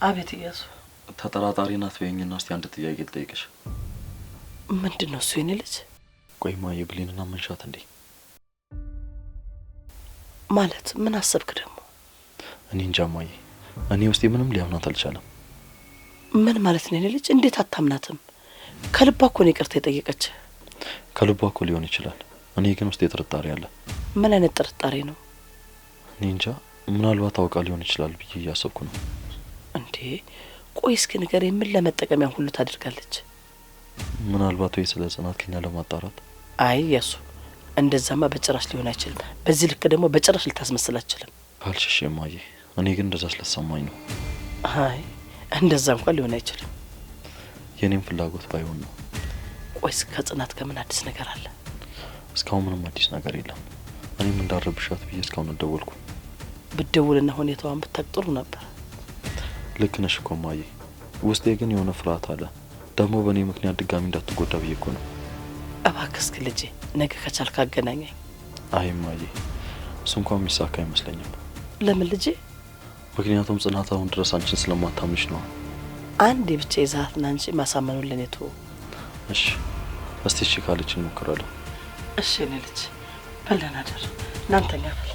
አቤት እያሱ። ተጠራጣሪ ናት በይኝና እስቲ አንድ ጥያቄ ልጠይቅሽ። ምንድነው እሱ የኔ ልጅ? ቆይማ የብሌንና መንሻት እንዴ? ማለት ምን አሰብክ ደግሞ? እኔ እንጃ እማዬ፣ እኔ ውስጤ ምንም ሊያምናት አልቻለም። ምን ማለት ነው የኔ ልጅ? እንዴት አታምናትም? ከልቧ እኮ ነው ይቅርታ የጠየቀች። ከልቧ እኮ ሊሆን ይችላል። እኔ ግን ውስጤ ጥርጣሬ አለ። ምን አይነት ጥርጣሬ ነው? እኔ እንጃ፣ ምናልባት አውቃ ሊሆን ይችላል ብዬ እያሰብኩ ነው። እንዴ ቆይ እስኪ ንገረኝ፣ ምን ለመጠቀሚያ ሁሉ ታደርጋለች? ምናልባት ወይ ስለ ጽናት ከኛ ለማጣራት። አይ ያሱ፣ እንደዛማ በጭራሽ ሊሆን አይችልም። በዚህ ልክ ደግሞ በጭራሽ ልታስመስል አትችልም። ካልሽሽ እማዬ፣ እኔ ግን እንደዛ ስለተሰማኝ ነው። አይ እንደዛ እንኳን ሊሆን አይችልም። የኔም ፍላጎት ባይሆን ነው። ቆይስ ከጽናት ከምን አዲስ ነገር አለ? እስካሁን ምንም አዲስ ነገር የለም። እኔም እንዳረብሻት ብዬ እስካሁን አልደወልኩም። ብትደውልና ሁኔታዋን ብታውቅ ጥሩ ነበር። ልክ ነሽ እኮ እማዬ፣ ውስጤ ግን የሆነ ፍርሃት አለ። ደግሞ በእኔ ምክንያት ድጋሚ እንዳትጎዳ ብዬ እኮ ነው። እባክህ እስኪ ልጄ ነገ ከቻልክ አገናኘኝ። አይ እማዬ፣ እሱ እንኳን የሚሳካ አይመስለኝም። ለምን ልጄ? ምክንያቱም ጽናት አሁን ድረስ አንቺን ስለማታምንሽ ነው። አንዴ ብቻ ይዛትና እንጂ ማሳመኑን ለኔ ተወው። እሺ እስቲ እሺ ካለች እንሞክራለን። እሺ እኔ ልጅ በለን አደር እናንተኛ በል።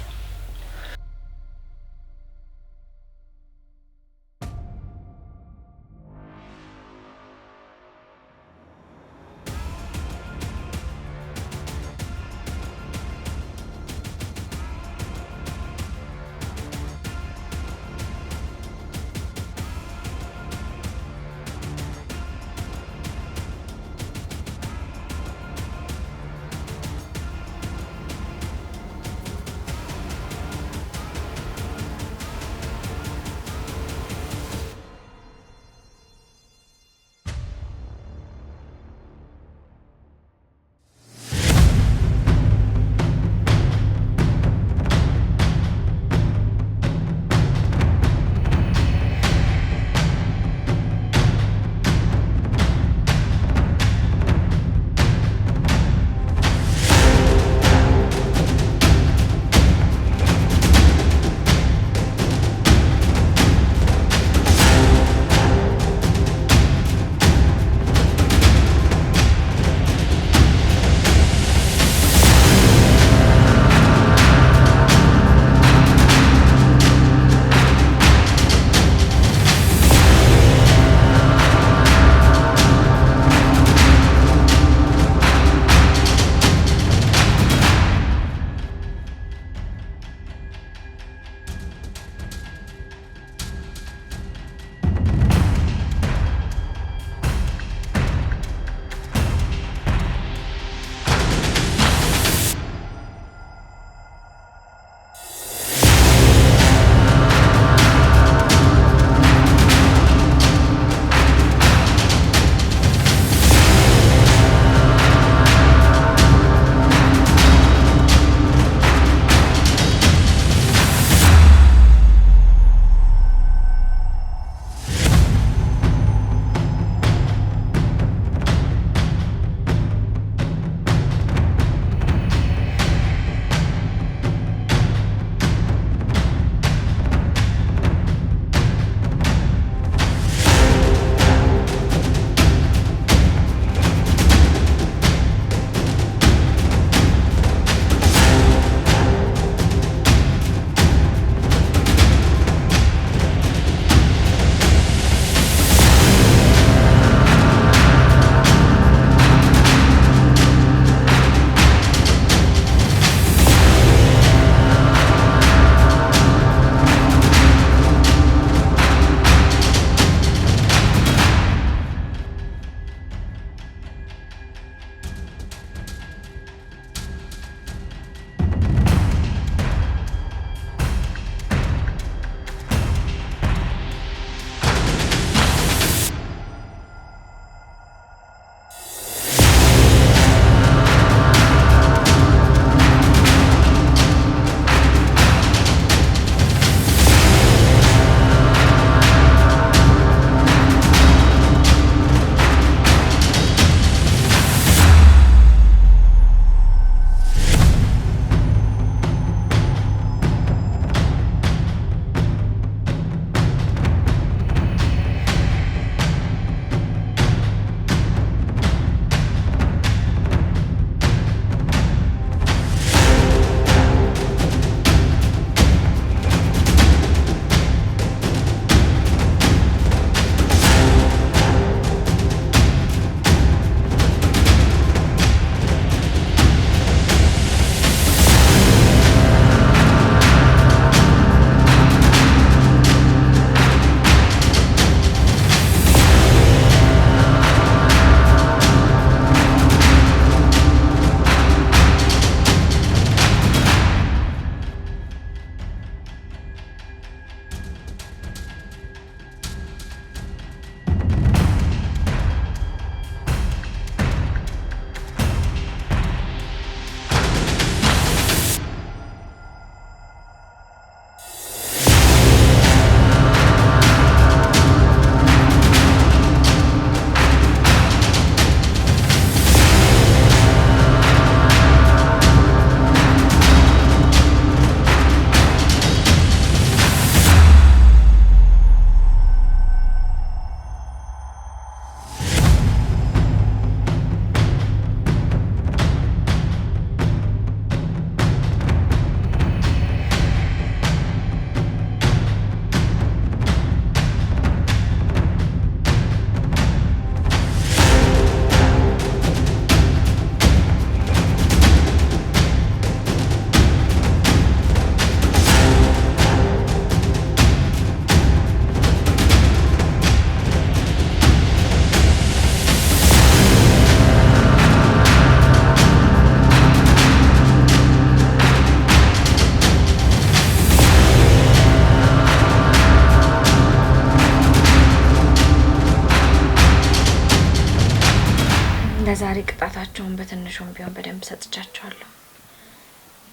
ለዛሬ ቅጣታቸውን በትንሹም ቢሆን በደንብ ሰጥቻቸዋለሁ።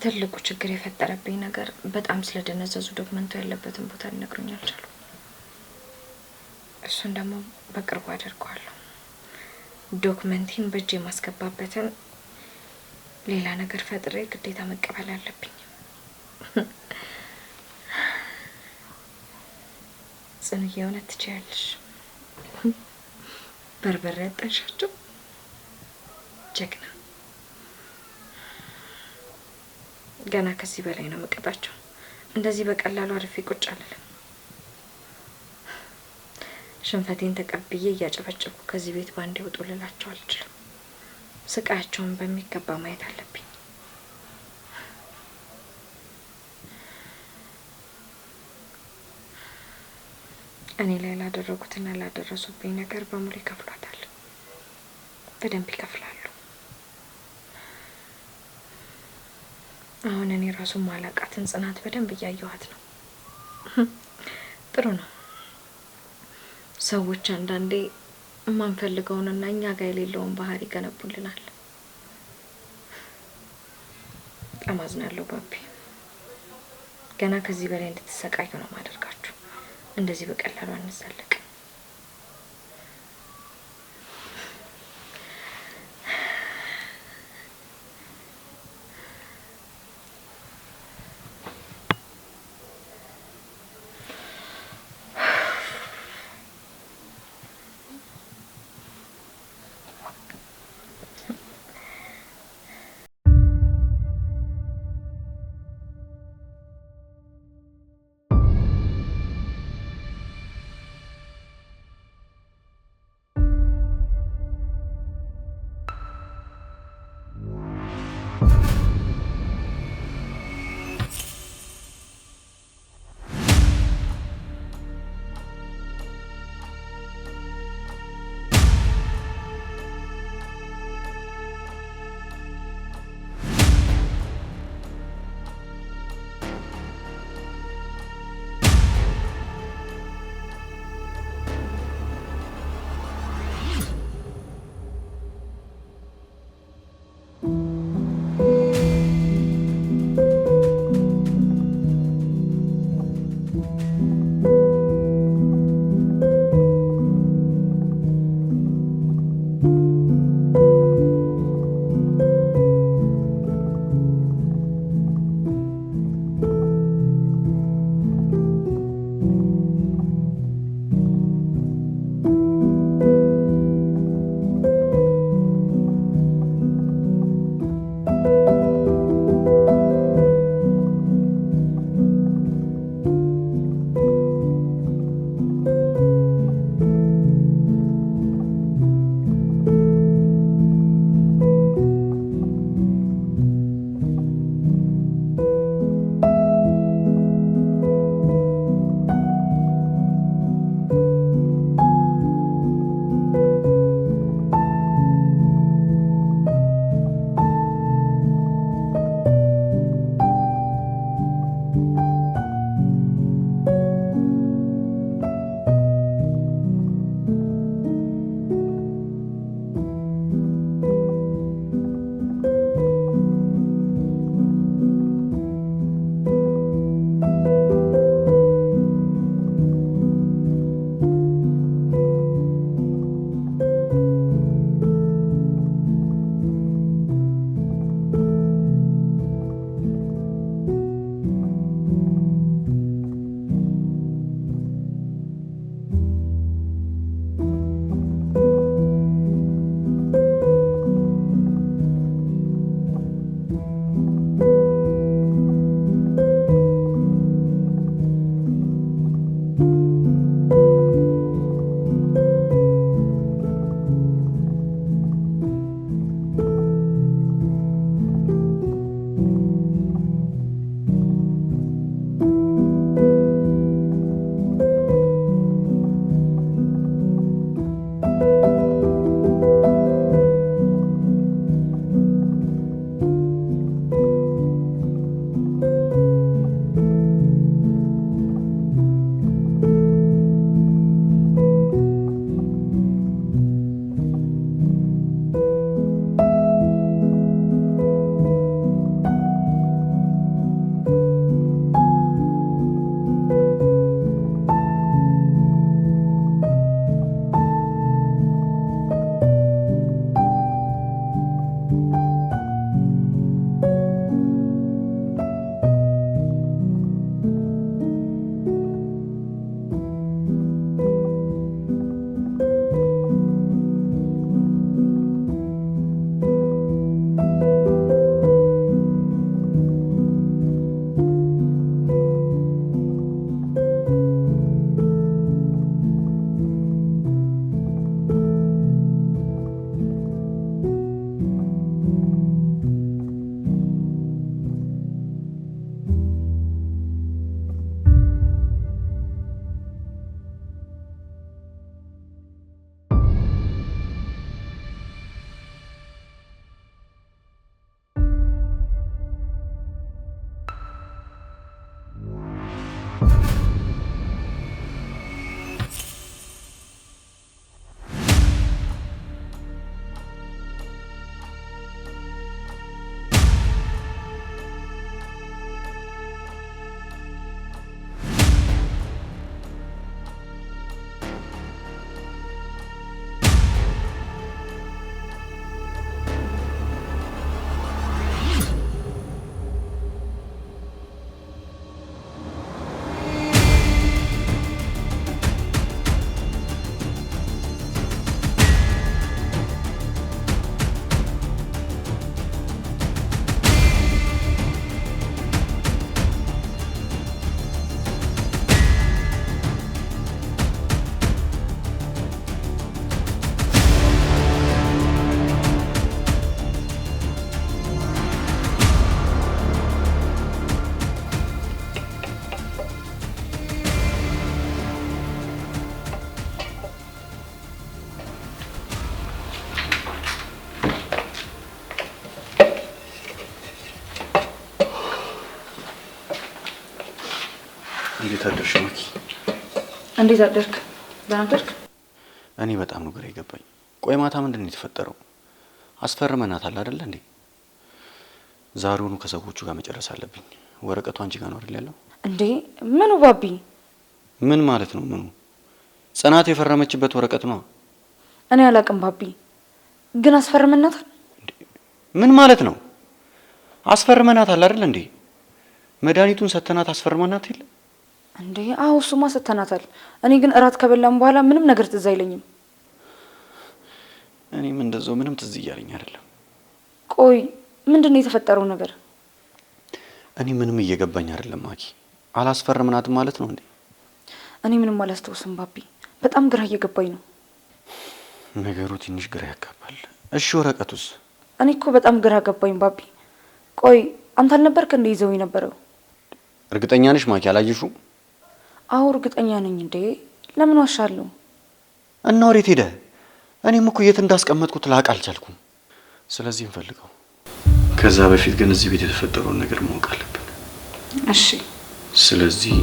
ትልቁ ችግር የፈጠረብኝ ነገር በጣም ስለደነዘዙ ዶክመንቱ ያለበትን ቦታ ሊነግሩኝ አልቻሉም። እሱን ደግሞ በቅርቡ አደርገዋለሁ። ዶክመንቲን በእጄ ማስገባበትን ሌላ ነገር ፈጥሬ ግዴታ መቀበል አለብኝ። ጽኑዬ እውነት ትችያለሽ። በርበሬ ያጠንሻቸው ጀግና። ገና ከዚህ በላይ ነው መቀጣቸው። እንደዚህ በቀላሉ አርፌ ቁጭ አልልም። ሽንፈቴን ተቀብዬ እያጨበጨብኩ ከዚህ ቤት ባንዴ ወጡ ልላቸው አልችልም። ስቃያቸውን በሚገባ ማየት አለብኝ። እኔ ላይ ላደረጉትና ላደረሱብኝ ነገር በሙሉ ይከፍሏታል። በደንብ ይከፍላሉ። አሁን እኔ ራሱ ማላቃትን ጽናት በደንብ እያየኋት ነው። ጥሩ ነው። ሰዎች አንዳንዴ የማንፈልገውንና እኛ ጋር የሌለውን ባህሪ ይገነቡልናል። በጣም አዝናለሁ ባቢ። ገና ከዚህ በላይ እንድትሰቃዩ ነው ማደርጋችሁ። እንደዚህ በቀላሉ አንዘለቅ። እንዴት አደርሽ ማኪ? እንዴት አደርክ? ደህና አደርክ? እኔ በጣም ነው ግራ የገባኝ። ቆይ ማታ ምንድን ነው የተፈጠረው? አስፈርመናታል አይደል እንዴ? ዛሬውኑ ከሰዎቹ ጋር መጨረስ አለብኝ። ወረቀቱ አንቺ ጋር ነው አይደል ያለው? እንዴ ምኑ ባቢ? ምን ማለት ነው ምኑ? ጽናት የፈረመችበት ወረቀት ነው። እኔ አላቅም ባቢ፣ ግን አስፈርመናታል። ምን ማለት ነው? አስፈርመናታል አይደል እንዴ? መድኃኒቱን ሰተናት አስፈርመናት የለ እንዴ? አዎ እሱማ ሰተናታል። እኔ ግን እራት ከበላም በኋላ ምንም ነገር ትዝ አይለኝም። እኔም እንደዛው ምንም ትዝ እያለኝ አይደለም። ቆይ ምንድነው የተፈጠረው ነገር? እኔ ምንም እየገባኝ አይደለም ማኪ። አላስፈርመናትም ማለት ነው እንዴ? እኔ ምንም አላስተውስም ባቢ፣ በጣም ግራ እየገባኝ ነው። ነገሩ ትንሽ ግራ ያጋባል። እሺ ወረቀቱስ? እኔ እኮ በጣም ግራ ገባኝ ባቢ። ቆይ አንተ አልነበርክ እንደ ይዘው የነበረው? እርግጠኛ ነሽ ማኪ አላየሽውም? አዎ እርግጠኛ ነኝ። እንዴ ለምን ዋሻለሁ? እና ወዴት ሄደ? እኔም እኮ የት እንዳስቀመጥኩት ላውቅ አልቻልኩም። ስለዚህ እንፈልገው። ከዛ በፊት ግን እዚህ ቤት የተፈጠረውን ነገር ማወቅ አለብን። እሺ ስለዚህ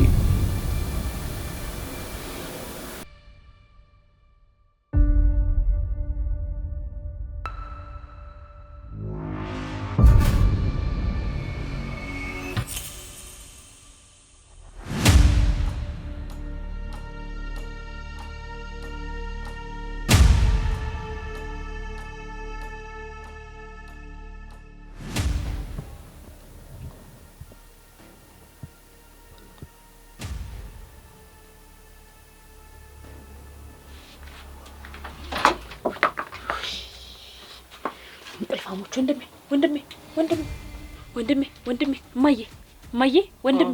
እንቅልፋሞች ወንድሜ እማዬ ወንድሜ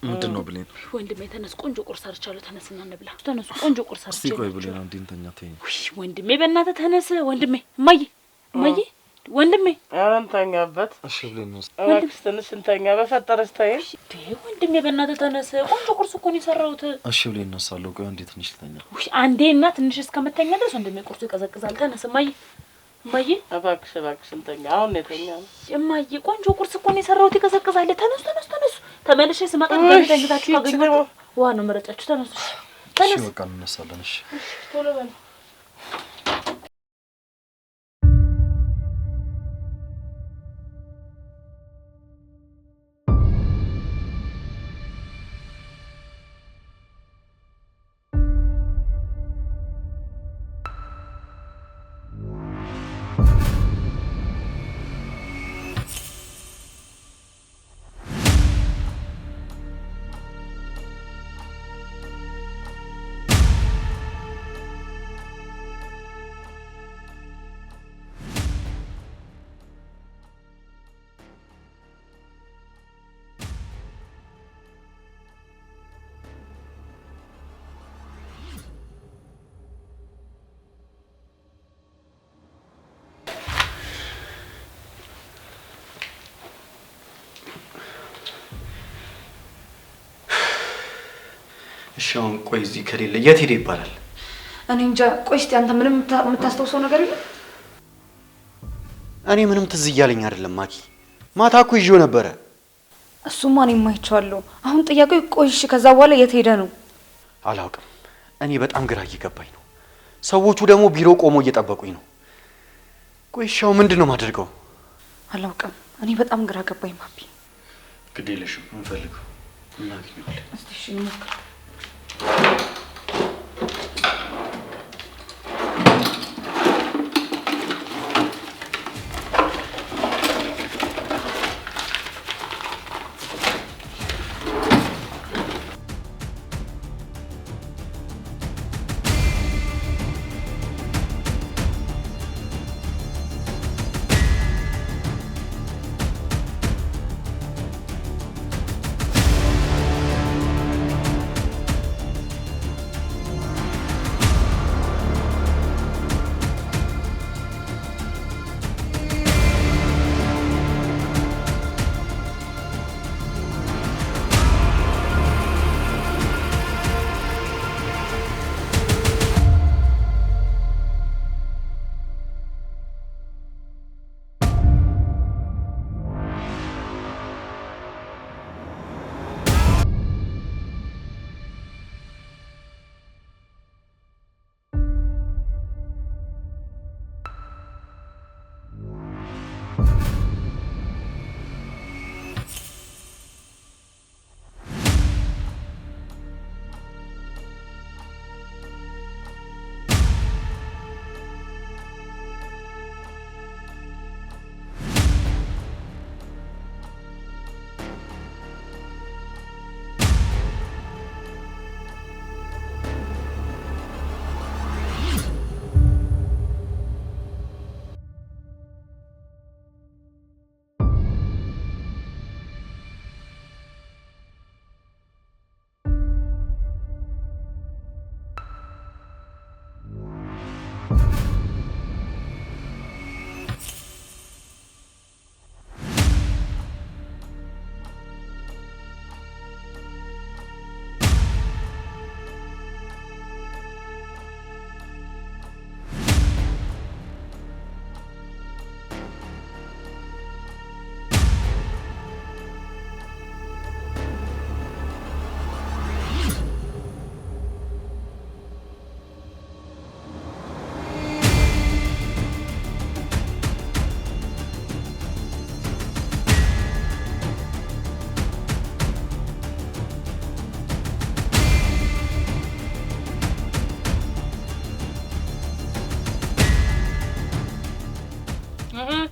ምንድን ነው ብሌን? ወንድሜ ተነስ፣ ቆንጆ ቁርስ ሰርቻለሁ። ተነስና እንብላ። ተነሱ፣ ቆንጆ ቁርስ ሰርቻለሁ። እስቲ ቆይ ብሌን አንዴ እንተኛ ተይኝ። ወንድሜ በእናትህ ተነስ ወንድሜ። እማዬ ወንድሜ ኧረ እንተኛበት። እሺ ብሌን ነው። እባክሽ ትንሽ እንተኛ በፈጠረሽ ተይኝ። ወንድሜ በእናትህ ተነስ፣ ቆንጆ ቁርስ እኮ ነው የሰራሁት። እሺ ብሌን እነሳለሁ። ቆይ አንዴ ትንሽ ልተኛ። አንዴ እና ትንሽ እስከምተኛ ድረስ ወንድሜ ቁርሱ ይቀዘቅዛል። ተነስ እማዬ እባክሽ እንተኛ። አሁን ነው የተኛው። እማዬ ቆንጆ ቁርስ እኮ ነው የሰራሁት፣ ይቀዘቅዛል። ተነሱ። ተመልሼ ስመጣ ተኝታችሁ ታገኛችሁ። ውሃ ነው መረጫችሁ። ተነሱ። እሺ በቃ እንነሳለን። እሺ ቶሎ በል። እሺ አሁን ቆይ እዚህ ከሌለ የት ሄደ ይባላል? እኔ እንጃ። ቆይ እስቲ አንተ ምንም የምታስተውሰው ነገር የለም? እኔ ምንም ትዝ እያለኝ አይደለም ማኪ። ማታ እኮ ይዤው ነበረ። እሱማ እኔም አይቼዋለሁ። አሁን ጥያቄው ቆይ እሺ ከዛ በኋላ የት ሄደ ነው? አላውቅም። እኔ በጣም ግራ እየገባኝ ነው። ሰዎቹ ደግሞ ቢሮ ቆሞ እየጠበቁኝ ነው። ቆይ እሺ አሁን ምንድን ነው የማደርገው? አላውቅም። እኔ በጣም ግራ ገባኝ ባቢ። ግድ የለሽም እንፈልገው እናገኘዋለን። እስቲ እሺ እንሞክር።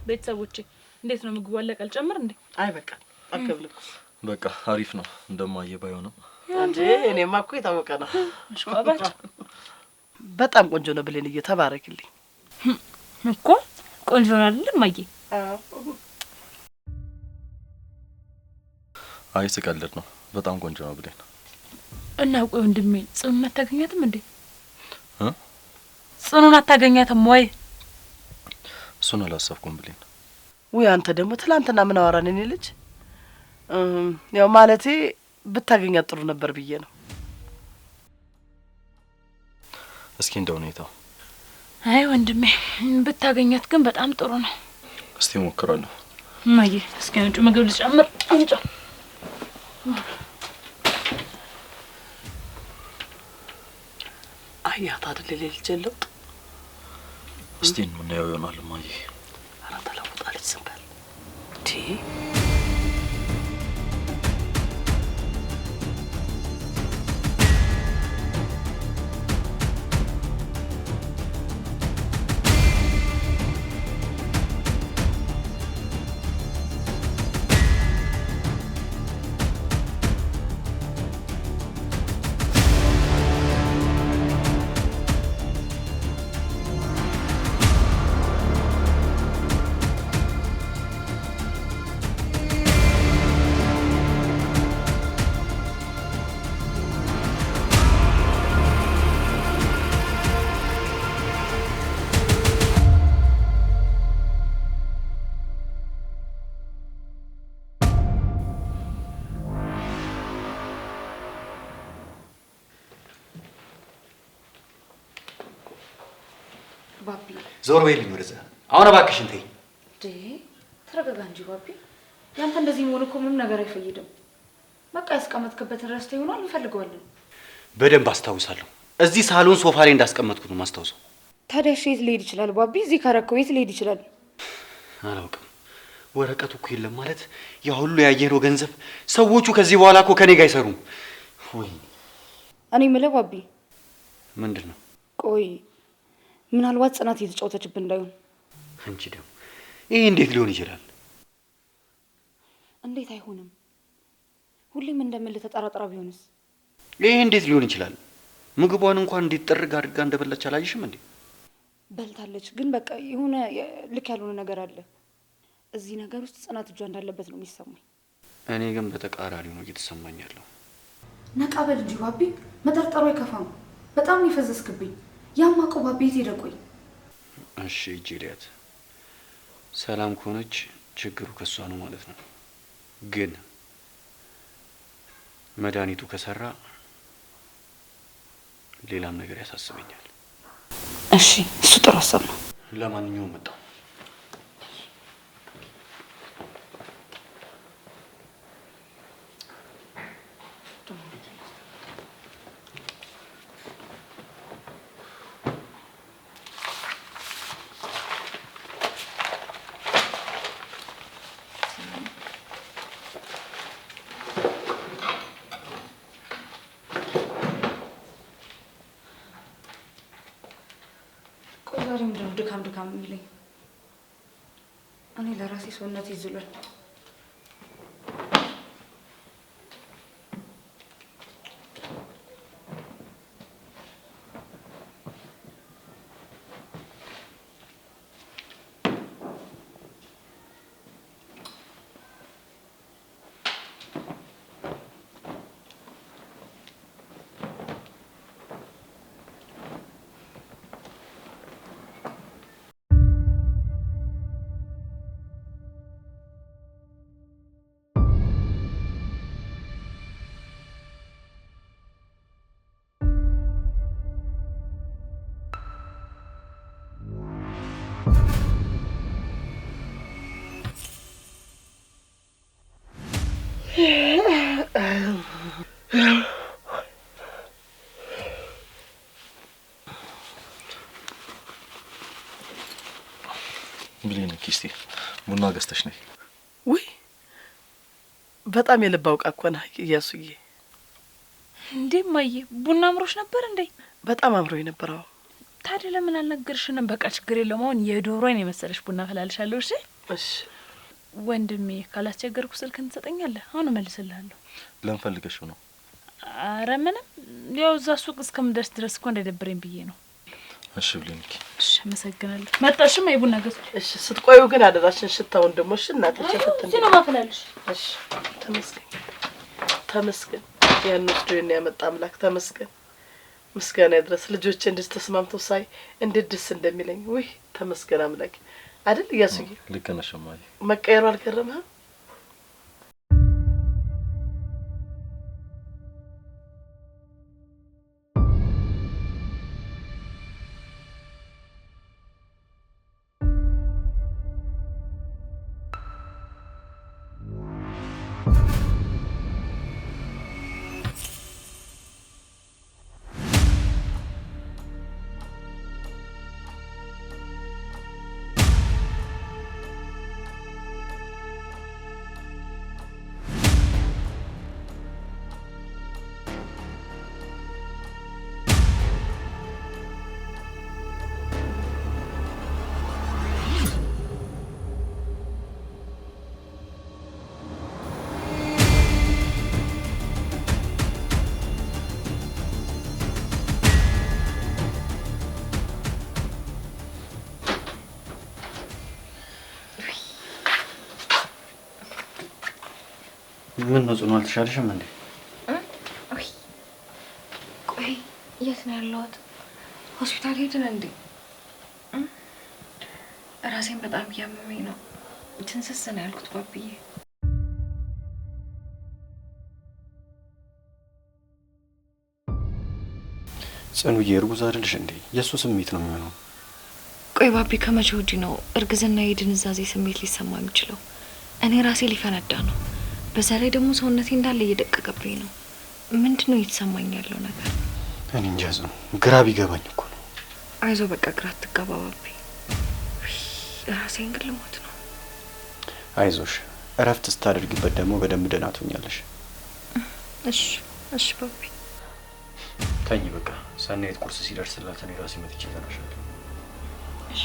ቤተሰቦቼ እንዴት ነው ምግቡ አለቀ? አልጨምር እንዴ? አይ በቃ አከብልኩ። በቃ አሪፍ ነው እንደማየ ባይሆንም እንጂ እኔማ እኮ የታወቀ ነው። ሽባባች በጣም ቆንጆ ነው ብሌን እየተባረክልኝ እኮ ቆንጆ ነው አይደል ማየ? አይ ስቀልድ ነው። በጣም ቆንጆ ነው ብሌን። እና ቆይ ወንድሜ ጽኑን አታገኛትም እንዴ? ጽኑን አታገኛትም ወይ? እሱን አላሰብኩም ብሌን። ውይ አንተ ደግሞ ትላንትና ምን አወራን? እኔ ልጅ ያው ማለቴ ብታገኛት ጥሩ ነበር ብዬ ነው። እስኪ እንደ ሁኔታው። አይ ወንድሜ ብታገኛት ግን በጣም ጥሩ ነው። እስቲ ሞክራለሁ። ማየ እስኪ አንቺ ምግብ ልጨምር እንጫ አያት አይደል ልጅ የለው። እስቲ ምን ያው ይሆናል ማየ። ኧረ ተለውጣለች ዝም በል እንዴ። ባቢ ዞር በይልኝ ወደዛ። አሁን እባክሽን ተይኝ። ተረጋጋ እንጂ ባቢ። ያንተ እንደዚህ መሆን እኮ ምንም ነገር አይፈይድም። በቃ ያስቀመጥክበትን ረስተ ይሆናል እንፈልገዋለን። በደንብ አስታውሳለሁ። እዚህ ሳሎን ሶፋ ላይ እንዳስቀመጥኩት ነው ማስታውሰው። ታዲያ እሺ የት ሊሄድ ይችላል ባቢ? እዚህ ካረከው የት ሊሄድ ይችላል? አላውቅም። ወረቀቱ እኮ የለም ማለት ያ ሁሉ ያየነው ገንዘብ ሰዎቹ ከዚህ በኋላ እኮ ከኔ ጋር አይሰሩም። ወይ እኔ የምለው ባቢ ምንድን ነው? ቆይ ምናልባት ጽናት እየተጫወተችብን እንዳይሆን። አንቺ ደግሞ ይሄ እንዴት ሊሆን ይችላል? እንዴት አይሆንም? ሁሌም እንደምልህ ተጠራጥራ ቢሆንስ? ይሄ እንዴት ሊሆን ይችላል? ምግቧን እንኳን እንዴት ጥርግ አድርጋ እንደበላች አላየሽም እንዴ? በልታለች፣ ግን በቃ የሆነ ልክ ያልሆነ ነገር አለ እዚህ ነገር ውስጥ። ጽናት እጇ እንዳለበት ነው የሚሰማኝ። እኔ ግን በተቃራኒው ነው እየተሰማኝ ያለው። ነቃ በል እንጂ ባቢ፣ መጠርጠሩ አይከፋም። በጣም ይፈዘስክብኝ። ያማቀው ባቢ የት ሄደ? ቆይ እሺ ጂሪያት፣ ሰላም ከሆነች ችግሩ ከሷ ነው ማለት ነው። ግን መድኃኒቱ ከሰራ ሌላም ነገር ያሳስበኛል። እሺ እሱ ጥሩ ሀሳብ ነው። ለማንኛውም መጣሁ። ነው ድካም ድካም የሚለኝ? እኔ ለራሴ ሰውነት ይዝሏል። ብሌን እስቲ ቡና ገዝተሽ ነይ። ውይ በጣም የልብ አውቃ እኮ ነህ እያሱዬ። እንዴ ማየ ቡና አምሮሽ ነበር እንዴ? በጣም አምሮኝ ነበር። አዎ ታዲያ ለምን አልነገርሽንም? በቃ ችግር የለውም። አሁን የዶሮን የመሰለሽ ቡና ፈላልሻለሁ። እሺ እሺ ወንድሜ፣ ካላስቸገርኩ ስልክህን ትሰጠኛለህ? አሁን እመልስልሃለሁ። ለምን ፈልገሽው ነው? አረ ምንም፣ ያው እዛ ሱቅ እስከምደርስ ድረስ እኮ እንዳይደብረኝ ብዬ ነው። እሺ ብሌን። እሺ አመሰግናለሁ። መጣሽም የቡና ገዝ። እሺ ስትቆዩ ግን አደራሽን ሽታውን ደሞ እሺ እናትሽ ፈተን ሲኖ ማፈላልሽ። እሺ ተመስገን ተመስገን። ያን ወስዶ ያመጣ አምላክ ተመስገን። ምስጋና ይድረስ። ልጆቼ እንዴት ተስማምተው ሳይ እንዴት ደስ እንደሚለኝ። ውይ ተመስገን አምላክ አይደል እያሱዬ? ልክ ነሽ እማዬ። መቀየሩ አልገረመህም? ምን ነው ጽኑ አልተሻለሽም እንዴ? ቆይ የት ነው ያለሁት? ሆስፒታል ሄድን እንዴ? ራሴን በጣም እያመመኝ ነው። ትንስስ ነው ያልኩት ባብዬ። ጽኑዬ እርጉዝ አይደለሽ እንዴ? የእሱ ስሜት ነው የሚሆነው። ቆይ ባቢ ከመቼ ወዲህ ነው እርግዝና የድንዛዜ ስሜት ሊሰማ የሚችለው? እኔ ራሴ ሊፈነዳ ነው። በዛ ላይ ደግሞ ሰውነቴ እንዳለ እየደቀቀብኝ ነው። ምንድነው እየተሰማኝ ያለው ነገር? እኔ እንጃ ጽኑ፣ ግራ ቢገባኝ እኮ ነው። አይዞ በቃ ግራ አትጋባ ባቢ። ራሴን ግን ልሞት ነው። አይዞሽ፣ እረፍት ስታደርጊበት ደግሞ በደንብ ደህና ትሆኛለሽ። እሺ እሺ ባቢ። ተኝ በቃ። ሰናይት ቁርስ ሲደርስላት እኔ ራሴ መጥቼ ተናሻለሁ። እሺ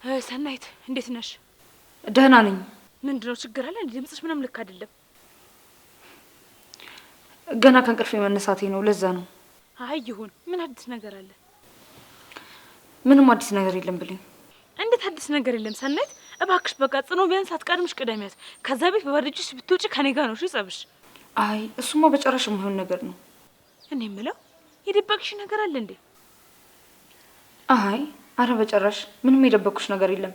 ሰናይት እንዴት ነሽ? ደህና ነኝ። ምንድነው ችግር አለ? ድምጽሽ ምንም ልክ አይደለም። ገና ከእንቅልፌ መነሳቴ ነው፣ ለዛ ነው። አይ ይሁን። ምን አዲስ ነገር አለ? ምንም አዲስ ነገር የለም ብለኝ። እንዴት አዲስ ነገር የለም ሰናይት? እባክሽ በቃ ጽኖ ቢያንስ አትቀድምሽ ቅደሚያት። ከዛ ቤት በባርጅሽ ብትወጪ ከኔ ጋር ነው ጸብሽ። አይ እሱማ በጨራሽ የማይሆን ነገር ነው። እኔ የምለው የደበቅሽ ነገር አለ እንዴ? አይ አረ በጨራሽ ምንም የደበቅኩሽ ነገር የለም።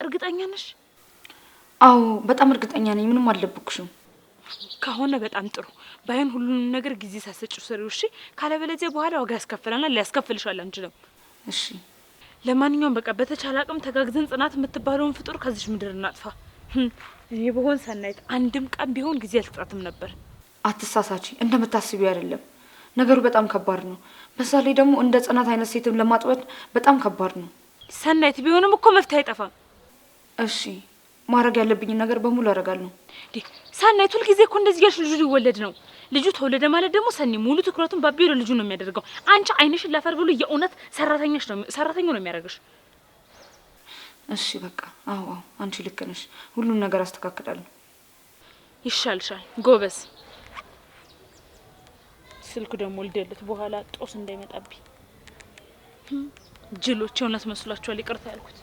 እርግጠኛ ነሽ? አዎ በጣም እርግጠኛ ነኝ። ምንም አልደበቅኩሽም። ከሆነ በጣም ጥሩ። ባይሆን ሁሉንም ነገር ጊዜ ሳሰጭው ሰሪው እሺ። ካለበለዚያ በኋላ ዋጋ ያስከፍለናል፣ ሊያስከፍልሻል አንችልም። እሺ ለማንኛውም በቃ በተቻለ አቅም ተጋግዘን ጽናት የምትባለውን ፍጡር ከዚህ ምድር እናጥፋ። እኔ በሆን ሰናይት አንድም ቀን ቢሆን ጊዜ አልሰጣትም ነበር። አትሳሳቺ፣ እንደምታስቢው አይደለም። ነገሩ በጣም ከባድ ነው። በዛ ላይ ደግሞ እንደ ጽናት አይነት ሴትም ለማጥበድ በጣም ከባድ ነው ሰናይት። ቢሆንም እኮ መፍትሄ አይጠፋም። እሺ ማድረግ ያለብኝ ነገር በሙሉ አደርጋለሁ። ሰናይት ሁልጊዜ እኮ እንደዚህ ያልሽ ልጁ ሊወለድ ነው። ልጁ ተወለደ ማለት ደግሞ ሰኒ ሙሉ ትኩረቱን ባቢ ወደ ልጁ ነው የሚያደርገው። አንቺ አይንሽን ላፈር ብሎ የእውነት ሰራተኛው ነው የሚያደርግሽ። እሺ በቃ አዎ አንቺ ልክ ነሽ። ሁሉን ነገር አስተካክላለሁ። ይሻልሻል ጎበዝ። ስልኩ ደግሞ ልደልት በኋላ ጦስ እንዳይመጣብኝ። ጅሎች የእውነት መስሏቸዋል ይቅርታ ያልኩት።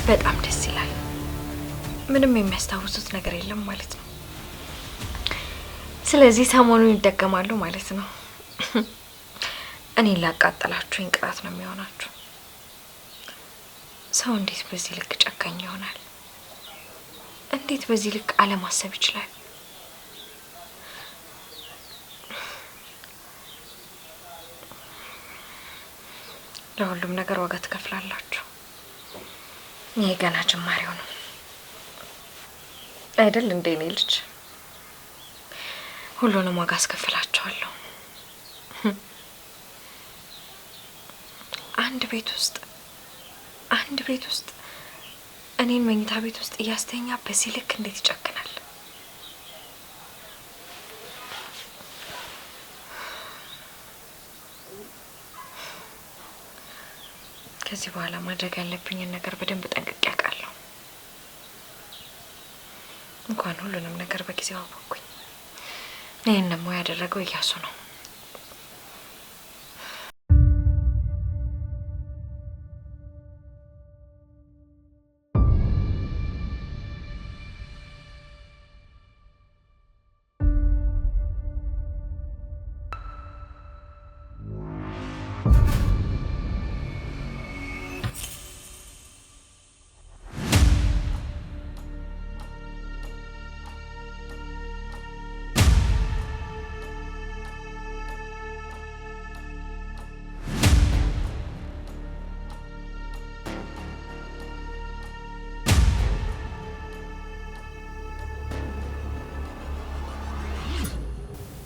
በጣም ደስ ይላል። ምንም የሚያስታውሱት ነገር የለም ማለት ነው። ስለዚህ ሰሞኑን ይደገማሉ ማለት ነው። እኔን ላቃጠላችሁኝ ቅጣት ነው የሚሆናችሁ። ሰው እንዴት በዚህ ልክ ጨካኝ ይሆናል? እንዴት በዚህ ልክ አለማሰብ ይችላል? ለሁሉም ነገር ዋጋ ትከፍላላችሁ። ይሄ ገና ጅማሬው ነው አይደል እንዴ? እኔ ልጅ ሁሉንም ዋጋ አስከፍላችኋለሁ። አንድ ቤት ውስጥ እኔን መኝታ ቤት ውስጥ እያስተኛ በዚህ ልክ እንዴት ይጨክናል? ከዚህ በኋላ ማድረግ ያለብኝን ነገር በደንብ ጠንቅቄ አውቃለሁ። እንኳን ሁሉንም ነገር በጊዜው አወቅኩኝ። ይህን ደግሞ ያደረገው እያሱ ነው።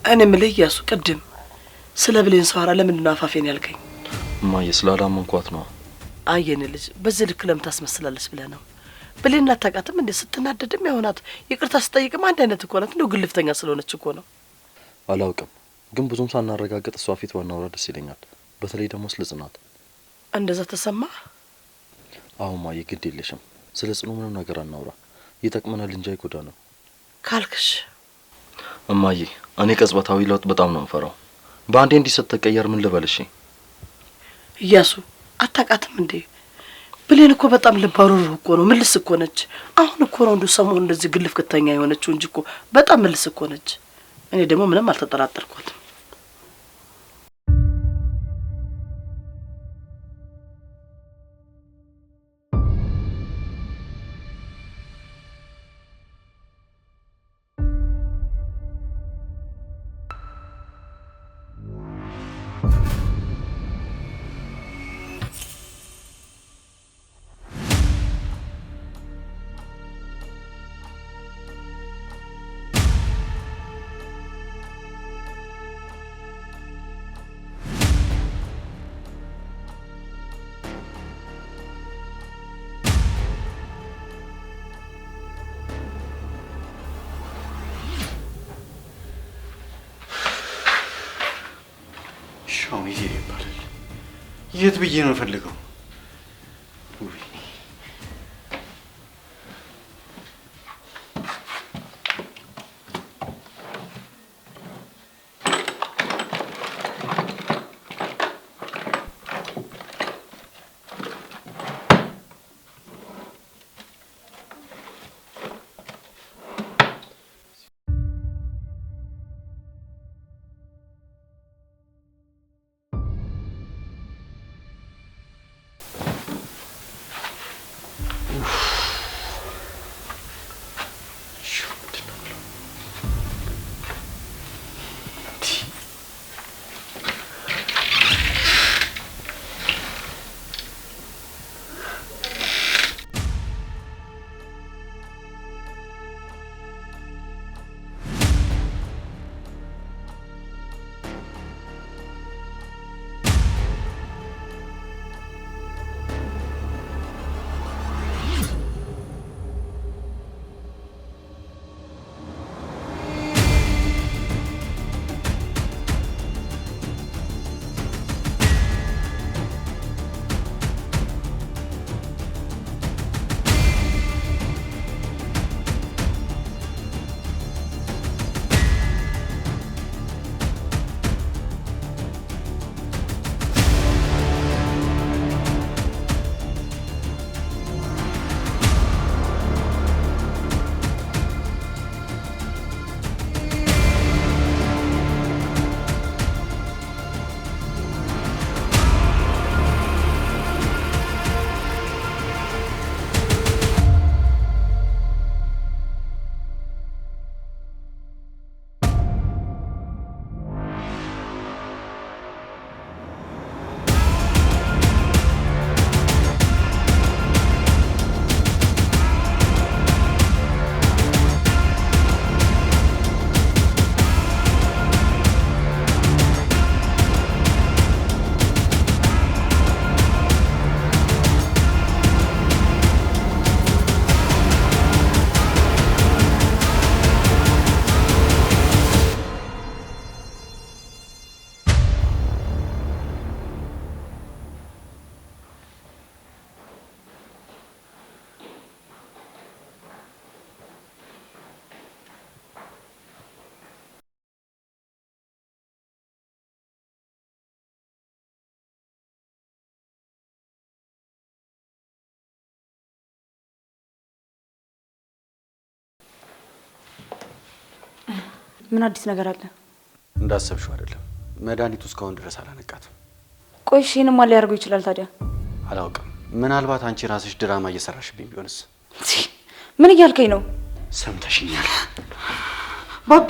እኔ ምልህ እያሱ ቅድም ስለ ብሌን ሰዋራ ለምንድን ነው አፋፌን ያልከኝ? እማዬ ስላላመንኳት ነው። አየኔ ልጅ በዚህ ልክ ለምን ታስመስላለች ብለህ ነው? ብሌን አታውቃትም እንዴ? ስትናደድም ያሆናት ይቅርታ ስጠይቅም አንድ አይነት እኮ ናት። እንደው ግልፍተኛ ስለሆነች እኮ ነው። አላውቅም፣ ግን ብዙም ሳናረጋግጥ እሷ ፊት ባናወራ ደስ ይለኛል። በተለይ ደግሞ ስለ ጽናት። እንደዛ ተሰማ? አዎ እማዬ ግድ የለሽም። ስለ ጽኑ ምንም ነገር አናውራ። ይጠቅመናል እንጂ አይጎዳንም ካልክሽ። እማዬ እኔ ቅጽበታዊ ለውጥ በጣም ነው የምፈራው። በአንዴ እንዲሰተቀየር ምን ልበልሽ? እያሱ አታውቃትም እንዴ? ብሌን እኮ በጣም ልባሩሩ እኮ ነው። ምልስ እኮ ነች። አሁን እኮ ነው እንዱ ሰሞኑን እንደዚህ ግልፍ ከተኛ የሆነችው እንጂ እኮ በጣም ምልስ እኮ ነች። እኔ ደግሞ ምንም አልተጠራጠርኳትም። ሻውን ይሄ ይባላል። የት ብዬ ነው ፈልገው? ምን አዲስ ነገር አለ? እንዳሰብሽው አይደለም። መድኃኒቱ እስካሁን ድረስ አላነቃትም። ቆይ እሺ፣ ይሄን ማን ሊያደርገው ይችላል ታዲያ? አላውቅም። ምናልባት አንቺ ራስሽ ድራማ እየሰራሽብኝ ቢሆንስ? ምን እያልከኝ ነው? ሰምተሽኛል ባቢ?